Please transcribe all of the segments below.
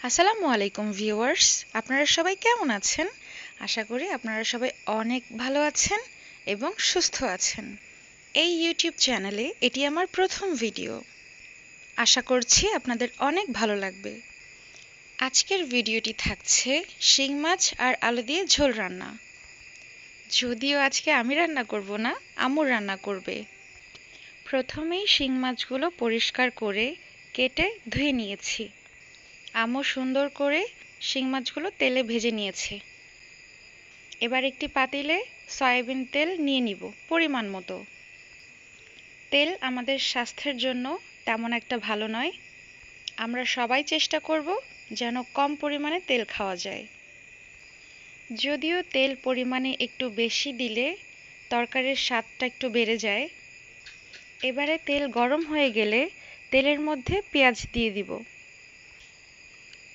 আসসালামু আলাইকুম ভিউয়ার্স, আপনারা সবাই কেমন আছেন? আশা করি আপনারা সবাই অনেক ভালো আছেন এবং সুস্থ আছেন। এই ইউটিউব চ্যানেলে এটি আমার প্রথম ভিডিও। আশা করছি আপনাদের অনেক ভালো লাগবে। আজকের ভিডিওটি থাকছে শিং মাছ আর আলু দিয়ে ঝোল রান্না। যদিও আজকে আমি রান্না করব না, আম্মু রান্না করবে। প্রথমেই শিং মাছগুলো পরিষ্কার করে কেটে ধুয়ে নিয়েছি। আম্মু সুন্দর করে শিং মাছগুলো তেলে ভেজে নিয়েছে। এবার একটি পাতিলে সয়াবিন তেল নিয়ে নিব পরিমাণ মতো। তেল আমাদের স্বাস্থ্যের জন্য তেমন একটা ভালো নয়। আমরা সবাই চেষ্টা করব যেন কম পরিমাণে তেল খাওয়া যায়। যদিও তেল পরিমাণে একটু বেশি দিলে তরকারির স্বাদটা একটু বেড়ে যায়। এবারে তেল গরম হয়ে গেলে তেলের মধ্যে পেঁয়াজ দিয়ে দিব।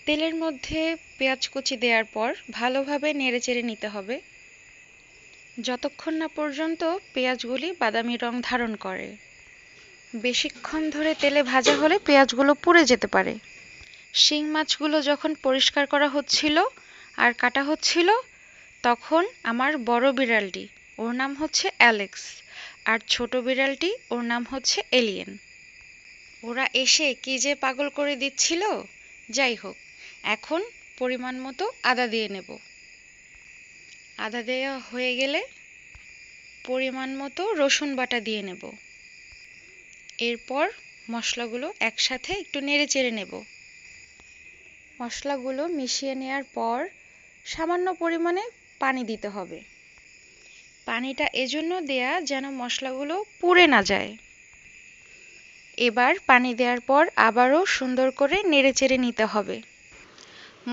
তেলের মধ্যে পেঁয়াজ কুচি দেওয়ার পর ভালোভাবে নেড়েচেড়ে নিতে হবে যতক্ষণ না পর্যন্ত পেঁয়াজগুলি বাদামি রং ধারণ করে। বেশিক্ষণ ধরে তেলে ভাজা হলে পেঁয়াজগুলো পুড়ে যেতে পারে। শিং মাছগুলো যখন পরিষ্কার করা হচ্ছিল আর কাটা হচ্ছিল, তখন আমার বড় বিড়ালটি, ওর নাম হচ্ছে অ্যালেক্স, আর ছোট বিড়ালটি, ওর নাম হচ্ছে এলিয়েন, ওরা এসে কি যে পাগল করে দিচ্ছিল। যাই হোক, এখন পরিমাণ মতো আদা দিয়ে নেব। আদা দেওয়া হয়ে গেলে পরিমাণ মতো রসুন বাটা দিয়ে নেব। এরপর মশলাগুলো একসাথে একটু নেড়েচেড়ে নেব। মশলাগুলো মিশিয়ে নেওয়ার পর সামান্য পরিমাণে পানি দিতে হবে। পানিটা এজন্য দেয়া যেন মশলাগুলো পুড়ে না যায়। এবার পানি দেওয়ার পর আবারও সুন্দর করে নেড়েচেড়ে নিতে হবে।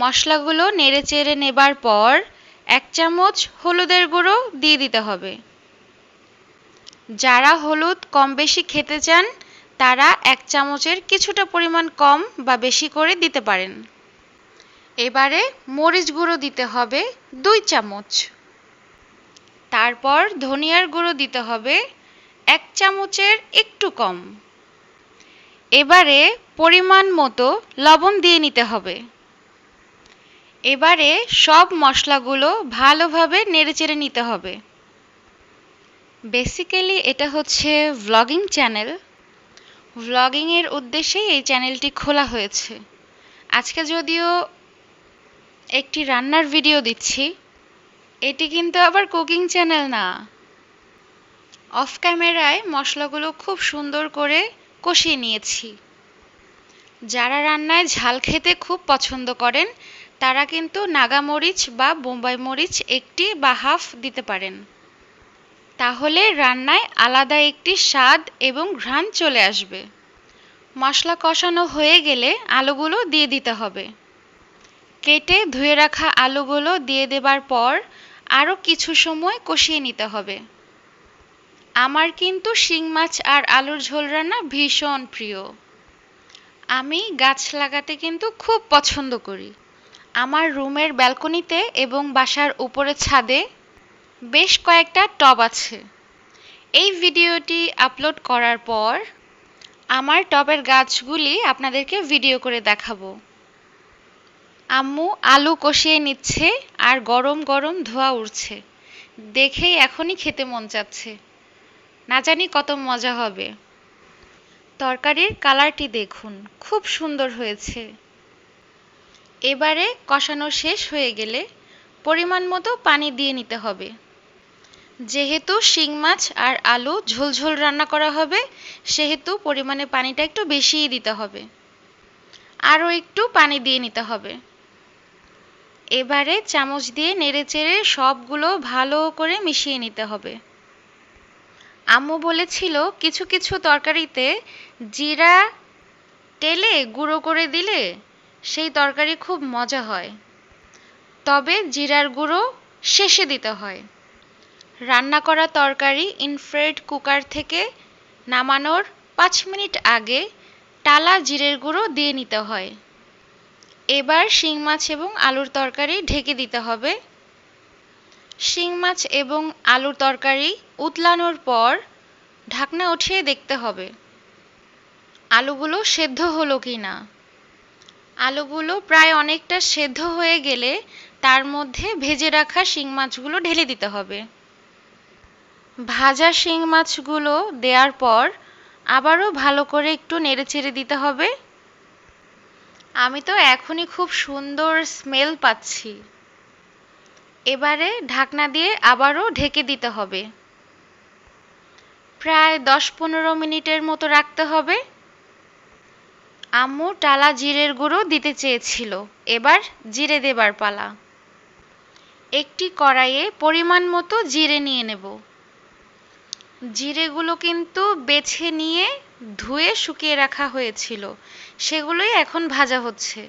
মশলাগুলো নেড়েচেড়ে নেবার পর 1 চামচ হলুদের গুঁড়ো দিয়ে দিতে হবে। যারা হলুদ কম বেশি খেতে চান তারা 1 চামচের কিছুটা পরিমাণ কম বা বেশি করে দিতে পারেন। এবারে মরিচ গুঁড়ো দিতে হবে 2 চামচ। তারপর ধনিয়ার গুঁড়ো দিতে হবে 1 চামচের একটু কম। এবারে পরিমাণ মতো লবণ দিয়ে নিতে হবে। এবারে সব মশলাগুলো ভালোভাবে নেড়েচেড়ে নিতে হবে। বেসিক্যালি এটা হচ্ছে ভ্লগিং চ্যানেল। ভ্লগিংয়ের উদ্দেশ্যেই এই চ্যানেলটি খোলা হয়েছে। আজকে যদিও একটি রান্নার ভিডিও দিচ্ছি, এটি কিন্তু আবার কুকিং চ্যানেল না। অফ ক্যামেরায় মশলাগুলো খুব সুন্দর করে কষিয়ে নিয়েছি। যারা রান্নায় ঝাল খেতে খুব পছন্দ করেন তারা কিন্তু নাগা মরিচ বা বোম্বাই মরিচ 1টি বা হাফ দিতে পারেন। তাহলে রান্নায় আলাদা একটি স্বাদ এবং ঘ্রাণ চলে আসবে। মশলা কষানো হয়ে গেলে আলুগুলো দিয়ে দিতে হবে। কেটে ধুয়ে রাখা আলুগুলো দিয়ে দেবার পর আরও কিছু সময় কষিয়ে নিতে হবে। আমার কিন্তু শিং মাছ আর আলুর ঝোল রান্না ভীষণ প্রিয়। আমি গাছ লাগাতে কিন্তু খুব পছন্দ করি। আমার রুমের ব্যালকনিতে এবং বাসার উপরের ছাদে বেশ কয়েকটা টব আছে। এই ভিডিওটি আপলোড করার পর আমার টবের গাছগুলি আপনাদেরকে ভিডিও করে দেখাবো। আম্মু আলু কষিয়ে নিচ্ছে আর গরম গরম ধোঁয়া উঠছে। দেখেই এখনই খেতে মন চাচ্ছে। না জানি কত মজা হবে। তরকারির কালারটি দেখুন, খুব সুন্দর হয়েছে। এবারে কষানো শেষ হয়ে গেলে পরিমাণ মতো পানি দিয়ে নিতে হবে। যেহেতু শিং মাছ আর আলু ঝোলঝোল রান্না করা হবে, সেহেতু পরিমাণে পানিটা একটু বেশিই দিতে হবে। আরও একটু পানি দিয়ে নিতে হবে। এবারে চামচ দিয়ে নেড়েচেড়ে সবগুলো ভালো করে মিশিয়ে নিতে হবে। আম্মু বলেছিল কিছু কিছু তরকারিতে জিরা টেলে গুঁড়ো করে দিলে সেই তরকারি খুব মজা হয়। তবে জিরার গুঁড়ো শেষে দিতে হয়। রান্না করা তরকারি ইনফ্রারেড কুকার থেকে নামানোর 5 মিনিট আগে টালা জিরের গুঁড়ো দিয়ে নিতে হয়। এবার শিং মাছ এবং আলুর তরকারি ঢেকে দিতে হবে। শিং মাছ এবং আলুর তরকারি উতলানোর পর ঢাকনা উঠিয়ে দেখতে হবে আলুগুলো সেদ্ধ হলো কি না। আলুগুলো প্রায় অনেকটা সেদ্ধ হয়ে গেলে তার মধ্যে ভেজে রাখা শিং মাছগুলো ঢেলে দিতে হবে। ভাজা শিং মাছগুলো দেওয়ার পর আবারও ভালো করে একটু নেড়েচেড়ে দিতে হবে। আমি তো এখনই খুব সুন্দর স্মেল পাচ্ছি। এবারে ঢাকনা দিয়ে আবারও ঢেকে দিতে হবে। প্রায় 10-15 মিনিটের মতো রাখতে হবে। আম্মু টালা জিরের গুঁড়ো দিতে চেয়েছিল, এবার জিরে দেবার পালা। একটি কড়াইয়ে পরিমাণ মতো জিরে নিয়ে নেব। জিরেগুলো কিন্তু বেছে নিয়ে ধুয়ে শুকিয়ে রাখা হয়েছিল, সেগুলোই এখন ভাজা হচ্ছে।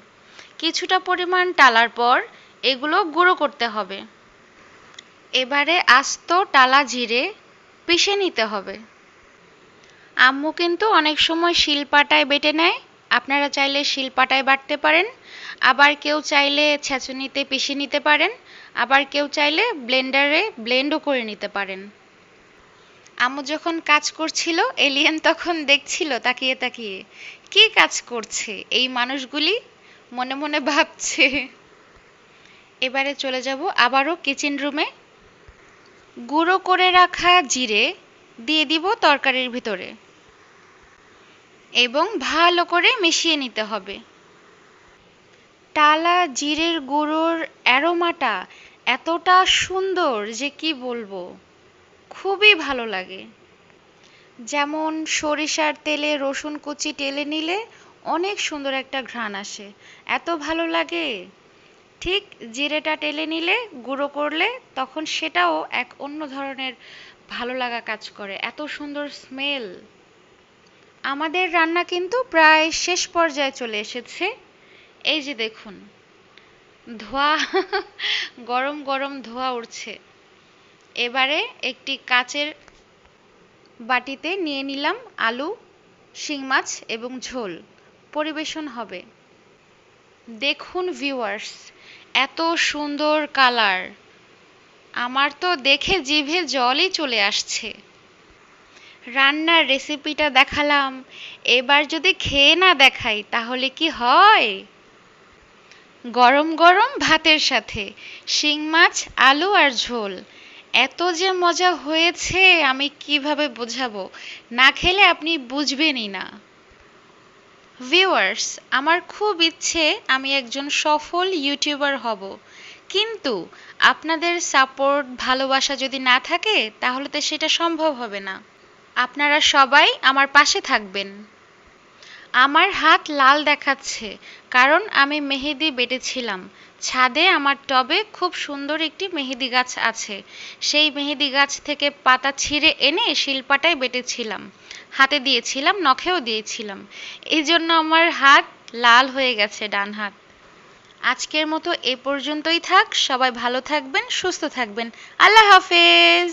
কিছুটা পরিমাণ টালার পর এগুলো গুঁড়ো করতে হবে। এবারে আস্ত টালা জিরে পিষে নিতে হবে। আম্মু কিন্তু অনেক সময় শিলপাটায় বেটে নেয়, আপনারা চাইলে শিলপাটায় বাটতে পারেন, আবার কেউ চাইলে ছেঁচুনিতে পিষে নিতে পারেন, আবার কেউ চাইলে ব্লেন্ডারে ব্লেন্ডও করে নিতে পারেন। আম্মু যখন কাজ করছিল এলিয়েন তখন দেখছিল তাকিয়ে তাকিয়ে, কি কাজ করছে এই মানুষগুলি, মনে মনে ভাবছে। এবারে চলে যাব আবারও কিচেন রুমে। গুঁড়ো করে রাখা জিরে দিয়ে দিব তরকারির ভিতরে এবং ভালো করে মিশিয়ে নিতে হবে। টালা জিরের গুঁড়োর অ্যারোমাটা এতটা সুন্দর যে কি বলবো, খুবই ভালো লাগে। যেমন সরিষার তেলে রসুন কুচি টেলে নিলে অনেক সুন্দর একটা ঘ্রাণ আসে, এত ভালো লাগে। ঠিক জিরেটা টেলে নিলে গুঁড়ো করলে তখন সেটাও এক অন্য ধরনের ভালো লাগা কাজ করে, এত সুন্দর স্মেল। আমাদের রান্না কিন্তু প্রায় শেষ পর্যায়ে চলে এসেছে। এই যে দেখুন ধোঁয়া, গরম গরম ধোঁয়া উঠছে। এবারে একটি কাচের বাটিতে নিয়ে নিলাম আলু, শিং মাছ এবং ঝোল, পরিবেশন হবে। দেখুন ভিউয়ার্স, এত সুন্দর কালার, আমার তো দেখে জিভে জলই চলে আসছে। রান্নার রেসিপিটা দেখালাম, এবার যদি খেয়ে না দেখাই তাহলে কি হয়। গরম গরম ভাতের সাথে শিং মাছ, আলু আর ঝোল, এত যে মজা হয়েছে আমি কিভাবে বোঝাবো, না খেলে আপনি বুঝবেনই না। ভিউয়ার্স, আমার খুব ইচ্ছে আমি একজন সফল ইউটিউবার হব, কিন্তু আপনাদের সাপোর্ট ভালোবাসা যদি না থাকে তাহলে তো সেটা সম্ভব হবে না। আপনারা সবাই আমার পাশে থাকবেন। আমার হাত লাল দেখাচ্ছে কারণ আমি মেহেদি বেটেছিলাম। ছাদে আমার টবে খুব সুন্দর একটি মেহেদি গাছ আছে, সেই মেহেদি গাছ থেকে পাতা ছিঁড়ে এনে শিলপাটায় বেটেছিলাম, হাতে দিয়েছিলাম, নখেও দিয়েছিলাম, এই জন্য আমার হাত লাল হয়ে গেছে, ডান হাত। আজকের মতো এ পর্যন্তই থাক, সবাই ভালো থাকবেন, সুস্থ থাকবেন। আল্লাহ হাফেজ।